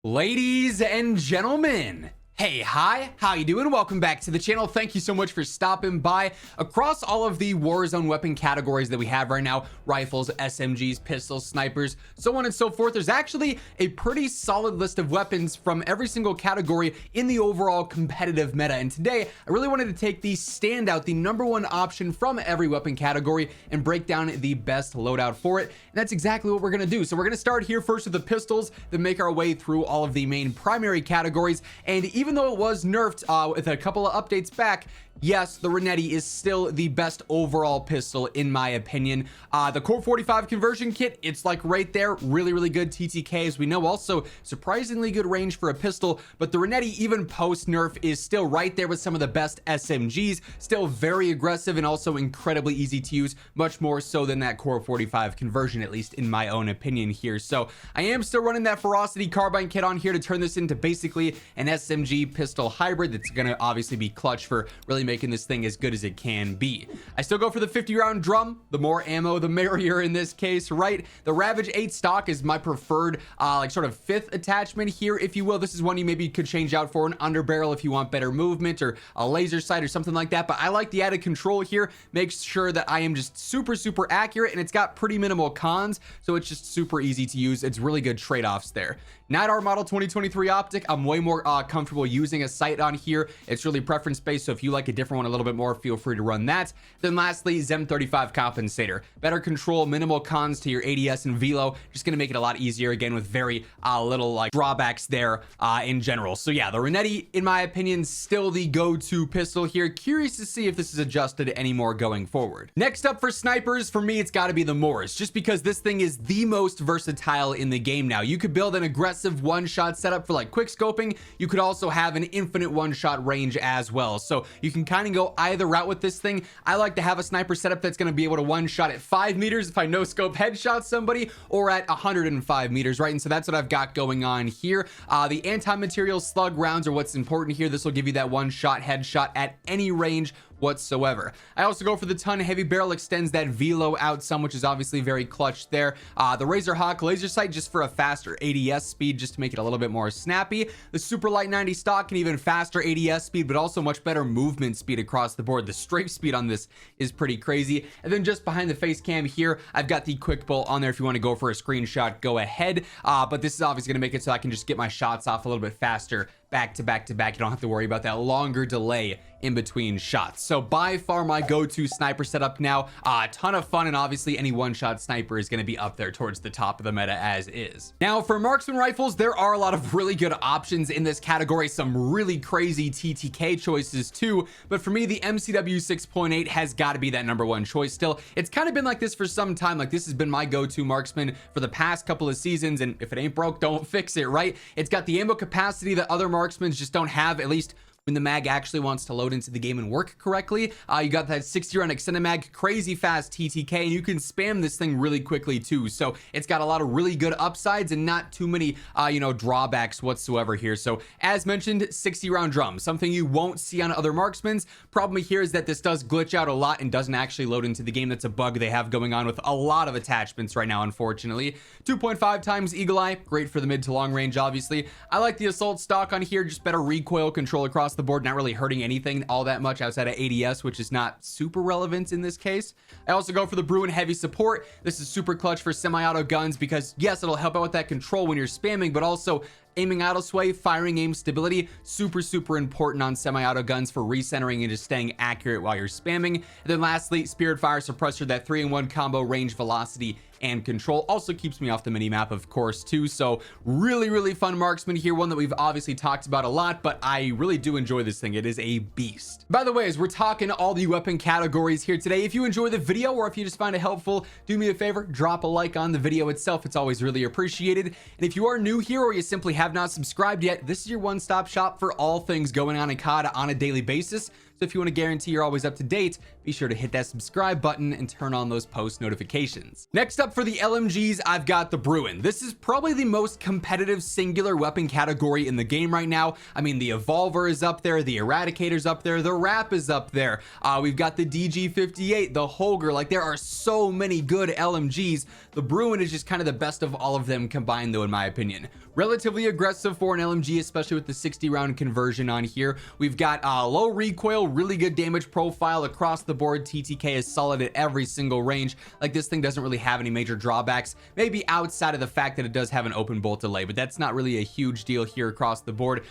Ladies and gentlemen, hey, hi, how you doing? Welcome back to the channel. Thank you so much for stopping by. Across all of the Warzone weapon categories that we have right now, rifles, SMGs, pistols, snipers, so on and so forth, there's actually a pretty solid list of weapons from every single category in the overall competitive meta. And today, I really wanted to take the standout, the number one option from every weapon category and break down the best loadout for it. And that's exactly what we're gonna do. So we're gonna start here first with the pistols, then make our way through all of the main primary categories. And even though it was nerfed with a couple of updates back, yes, the Renetti is still the best overall pistol in my opinion. The Core 45 conversion kit, it's like right there, really good TTK, as we know. Also surprisingly good range for a pistol, but the Renetti even post nerf is still right there with some of the best SMGs, still very aggressive and also incredibly easy to use, much more so than that Core 45 conversion, at least in my own opinion here. So I am still running that Ferocity carbine kit on here to turn this into basically an SMG pistol hybrid that's gonna obviously be clutch for really making this thing as good as it can be. I still go for the 50 round drum. The more ammo, the merrier in this case, right? The Ravage 8 stock is my preferred, like sort of fifth attachment here, if you will. This is one you maybe could change out for an underbarrel if you want better movement or a laser sight or something like that. But I like the added control here. Makes sure that I am just super accurate, and it's got pretty minimal cons, so it's just super easy to use. It's really good trade-offs there. Night Art Model 2023 optic, I'm way more comfortable using a sight on here. It's really preference based, so if you like a different one a little bit more, feel free to run that. Then lastly, Zem 35 compensator, better control, minimal cons to your ADS and velo, just gonna make it a lot easier, again with very little like drawbacks there in general. So yeah, the Renetti, in my opinion, still the go-to pistol here. Curious to see if this is adjusted anymore going forward. Next up for snipers, for me it's got to be the Morris, just because this thing is the most versatile in the game now. You could build an aggressive one-shot setup for like quick scoping. You could also have an infinite one-shot range as well, so you can kind of go either route with this thing. I like to have a sniper setup that's going to be able to one-shot at 5 meters if I no scope headshot somebody, or at 105 meters, right? And so that's what I've got going on here. The anti-material slug rounds are what's important here. This will give you that one-shot headshot at any range whatsoever. I also go for the ton heavy barrel, extends that velo out some, which is obviously very clutch there. The Razor Hawk laser sight just for a faster ADS speed, just to make it a little bit more snappy. The super light 90 stock can even faster ADS speed, but also much better movement speed across the board. The strafe speed on this is pretty crazy. And then just behind the face cam here, I've got the quick bolt on there. If you want to go for a screenshot, go ahead. But this is obviously going to make it so I can just get my shots off a little bit faster, back to back. You don't have to worry about that longer delay in between shots. So by far my go-to sniper setup now. A ton of fun, and obviously any one-shot sniper is going to be up there towards the top of the meta as is. Now for marksman rifles, there are a lot of really good options in this category, some really crazy TTK choices too, but for me the MCW 6.8 has got to be that number one choice still. It's kind of been like this for some time. Like, this has been my go-to marksman for the past couple of seasons, and if it ain't broke, don't fix it, right? It's got the ammo capacity that other marksmen just don't have, at least when the mag actually wants to load into the game and work correctly. You got that 60 round extended mag, crazy fast TTK, and you can spam this thing really quickly too. So it's got a lot of really good upsides and not too many drawbacks whatsoever here. So as mentioned, 60 round drum, something you won't see on other marksmans. Problem here is that this does glitch out a lot and doesn't actually load into the game. That's a bug they have going on with a lot of attachments right now, unfortunately. 2.5 times eagle eye, great for the mid to long range, obviously. I like the assault stock on here, just better recoil control across the board, not really hurting anything all that much outside of ADS, which is not super relevant in this case. I also go for the Bruin heavy support. This is super clutch for semi-auto guns because yes, it'll help out with that control when you're spamming, but also aiming auto sway, firing aim stability, super important on semi-auto guns for recentering and just staying accurate while you're spamming. And then lastly, Spirit Fire Suppressor, that 3-in-1 combo, range, velocity, and control, also keeps me off the mini map of course too. So really fun marksman here, one that we've obviously talked about a lot, but I really do enjoy this thing. It is a beast. By the way, as we're talking all the weapon categories here today, if you enjoy the video or if you just find it helpful, do me a favor, drop a like on the video itself. It's always really appreciated. And if you are new here or you simply have not subscribed yet, this is your one-stop shop for all things going on in COD on a daily basis. So if you want to guarantee you're always up to date, be sure to hit that subscribe button and turn on those post notifications. Next up for the LMGs, I've got the Bruin. This is probably the most competitive singular weapon category in the game right now. I mean, the Evolver is up there, the Eradicator's up there, the Wrap is up there. We've got the DG58, the Holger. Like, there are so many good LMGs. The Bruin is just kind of the best of all of them combined, though, in my opinion. Relatively aggressive for an LMG, especially with the 60 round conversion on here. We've got low recoil, really good damage profile across the board. TTK is solid at every single range. Like, this thing doesn't really have any major drawbacks, maybe outside of the fact that it does have an open bolt delay, but that's not really a huge deal here across the board.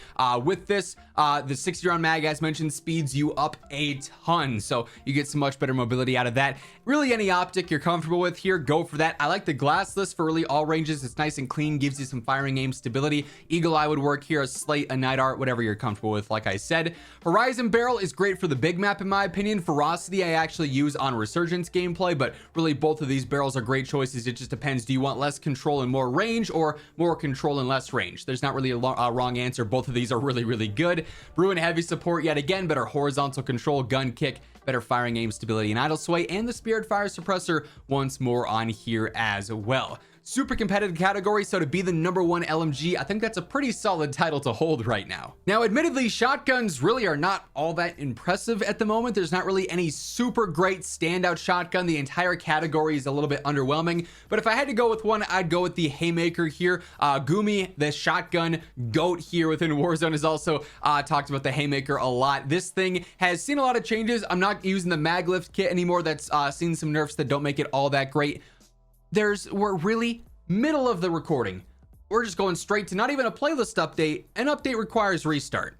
With this, the 60 round mag, as mentioned, speeds you up a ton, so you get some much better mobility out of that. Really, any optic you're comfortable with here, go for that. I like the glassless for really all ranges. It's nice and clean, gives you some firing aim stability. Eagle eye would work here, a slate, a night art, whatever you're comfortable with. Like I said, Horizon barrel is great for the big map in my opinion. Ferocity I actually use on Resurgence gameplay, but really both of these barrels are great choices. It just depends. Do you want less control and more range, or more control and less range? There's not really a wrong answer. Both of these are really good. Bruin heavy support yet again, better horizontal control, gun kick, better firing aim stability and idle sway, and the Spirit Fire Suppressor once more on here as well. Super competitive category, so to be the #1 LMG, I think that's a pretty solid title to hold right now. Now, admittedly, shotguns really are not all that impressive at the moment. There's not really any super great standout shotgun. The entire category is a little bit underwhelming, but if I had to go with one, I'd go with the Haymaker here. Gumi, the shotgun goat here within Warzone, has also talked about the Haymaker a lot. This thing has seen a lot of changes. I'm not using the Maglift kit anymore. That's seen some nerfs that don't make it all that great. We're really middle of the recording. We're just going straight to not even a playlist update. An update requires restart.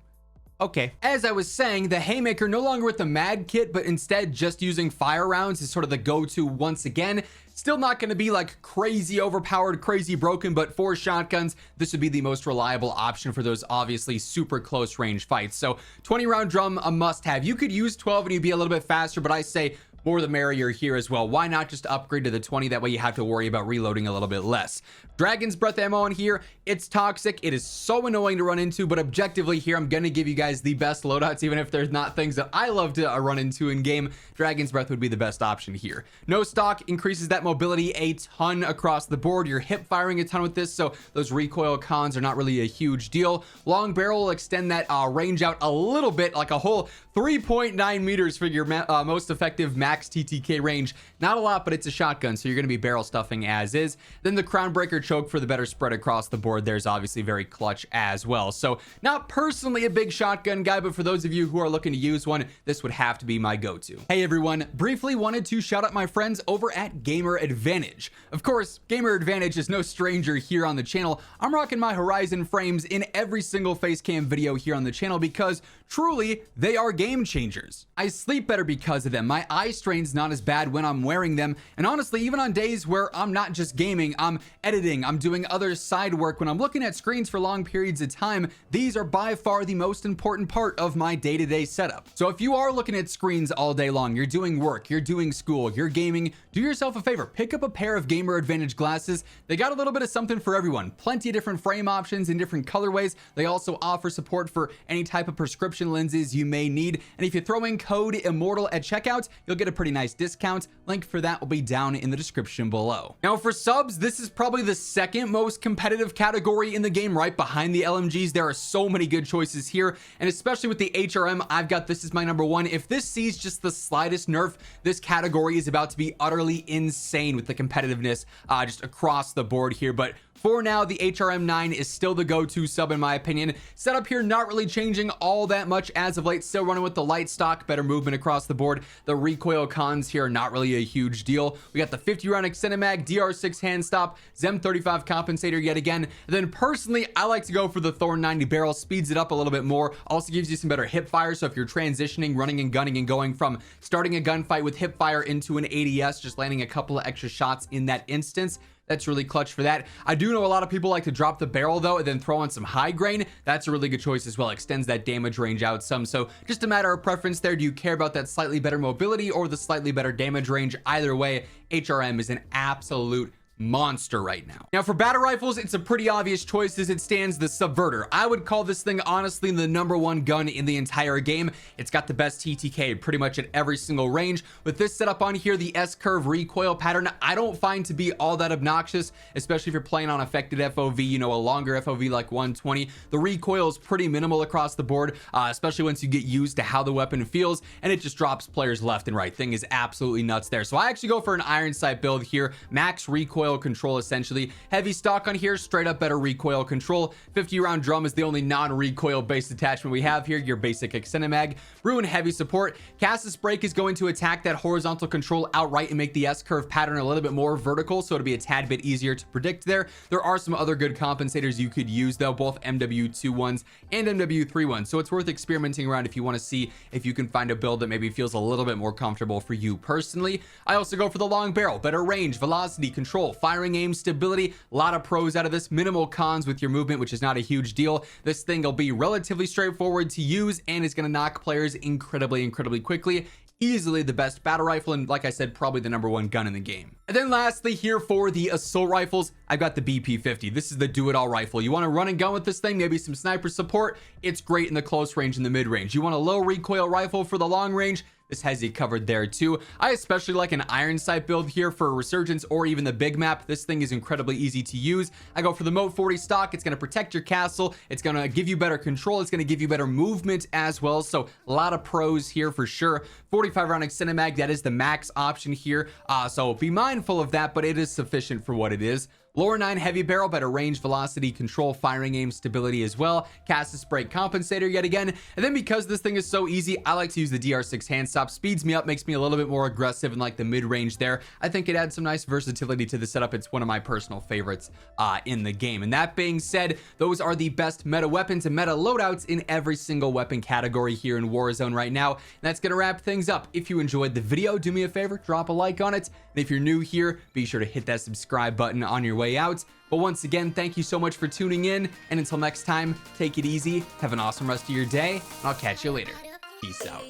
Okay, as I was saying, the Haymaker no longer with the mag kit, but instead just using fire rounds is sort of the go-to once again. Still not going to be like crazy overpowered, crazy broken, but for shotguns, this would be the most reliable option for those obviously super close range fights. So 20 round drum, a must have. You could use 12 and you'd be a little bit faster, but I say more the merrier here as well. Why not just upgrade to the 20? That way you have to worry about reloading a little bit less. Dragon's Breath ammo in here, it's toxic. It is so annoying to run into, but objectively here, I'm going to give you guys the best loadouts, even if there's not things that I love to run into in game. Dragon's Breath would be the best option here. No stock increases that mobility a ton across the board. You're hip firing a ton with this, so those recoil cons are not really a huge deal. Long barrel will extend that range out a little bit, like a whole 3.9 meters for your most effective max TTK range. Not a lot, but it's a shotgun, so you're going to be barrel stuffing as is. Then the Crown Breaker choke for the better spread across the board. There's obviously very clutch as well. So not personally a big shotgun guy, but for those of you who are looking to use one, this would have to be my go-to. Hey everyone, briefly wanted to shout out my friends over at Gamer Advantage. Of course, Gamer Advantage is no stranger here on the channel. I'm rocking my Horizon frames in every single face cam video here on the channel because truly they are game changers. I sleep better because of them. My eye strain's not as bad when I'm wearing them, and honestly, even on days where I'm not just gaming, I'm editing, I'm doing other side work, when I'm looking at screens for long periods of time, these are by far the most important part of my day-to-day setup. So if you are looking at screens all day long, you're doing work, you're doing school, you're gaming, do yourself a favor, pick up a pair of Gamer Advantage glasses. They got a little bit of something for everyone. Plenty of different frame options in different colorways. They also offer support for any type of prescription lenses you may need. And if you throw in code WhosImmortal at checkout, you'll get a pretty nice discount. Link for that will be down in the description below. Now for subs, this is probably the second most competitive category in the game, right behind the LMGs. There are so many good choices here, and especially with the HRM, I've got this as my #1. If this sees just the slightest nerf, this category is about to be utterly insane with the competitiveness just across the board here. But for now, the HRM9 is still the go-to sub in my opinion. Setup here not really changing all that much as of late. Still running with the light stock, better movement across the board. The recoil cons here are not really a huge deal. We got the 50 round extended mag, DR6 hand stop, Zem 35 compensator yet again. And then personally, I like to go for the Thorn 90 barrel. Speeds it up a little bit more. Also gives you some better hip fire. So if you're transitioning, running and gunning and going from starting a gunfight with hip fire into an ADS, just landing a couple of extra shots in that instance, that's really clutch for that. I do know a lot of people like to drop the barrel though and then throw on some high grain. That's a really good choice as well. Extends that damage range out some. So just a matter of preference there. Do you care about that slightly better mobility or the slightly better damage range? Either way, HRM is an absolute monster right now. Now for battle rifles, it's a pretty obvious choice as it stands, the Subverter. I would call this thing honestly the #1 gun in the entire game. It's got the best TTK pretty much at every single range. With this setup on here, the S-curve recoil pattern, I don't find to be all that obnoxious, especially if you're playing on affected FOV, you know, a longer FOV like 120. The recoil is pretty minimal across the board, especially once you get used to how the weapon feels, and it just drops players left and right. Thing is absolutely nuts there. So I actually go for an iron sight build here, max recoil control essentially. Heavy stock on here, straight up better recoil control. 50 round drum is the only non-recoil based attachment we have here, your basic extended mag. Ruin heavy support. Casus brake is going to attack that horizontal control outright and make the S-curve pattern a little bit more vertical, so it'll be a tad bit easier to predict there. There are some other good compensators you could use though, both MW2 ones and MW3 ones, so it's worth experimenting around if you want to see if you can find a build that maybe feels a little bit more comfortable for you personally. I also go for the long barrel, better range, velocity, control, firing aim, stability. A lot of pros out of this, minimal cons with your movement, which is not a huge deal. This thing will be relatively straightforward to use and is going to knock players incredibly quickly. Easily the best battle rifle, and like I said, probably the #1 gun in the game. And then lastly here for the assault rifles, I've got the BP50. This is the do-it-all rifle. You want to run and gun with this thing, maybe some sniper support, it's great in the close range and the mid range. You want a low recoil rifle for the long range, this has you covered there too. I especially like an iron sight build here for Resurgence or even the big map. This thing is incredibly easy to use. I go for the Moat 40 stock. It's going to protect your castle. It's going to give you better control. It's going to give you better movement as well. So a lot of pros here for sure. 45 round extended mag, that is the max option here. So be mindful of that, but it is sufficient for what it is. Lower 9 heavy barrel, better range, velocity, control, firing aim, stability as well. Casus brake compensator yet again. And then because this thing is so easy, I like to use the DR6 hand stop. Speeds me up, makes me a little bit more aggressive in like the mid range there. I think it adds some nice versatility to the setup. It's one of my personal favorites in the game. And that being said, those are the best meta weapons and meta loadouts in every single weapon category here in Warzone right now. And that's going to wrap things up. If you enjoyed the video, do me a favor, drop a like on it. And if you're new here, be sure to hit that subscribe button on your way out. But once again, thank you so much for tuning in, and until next time, take it easy, have an awesome rest of your day, and I'll catch you later. Peace out.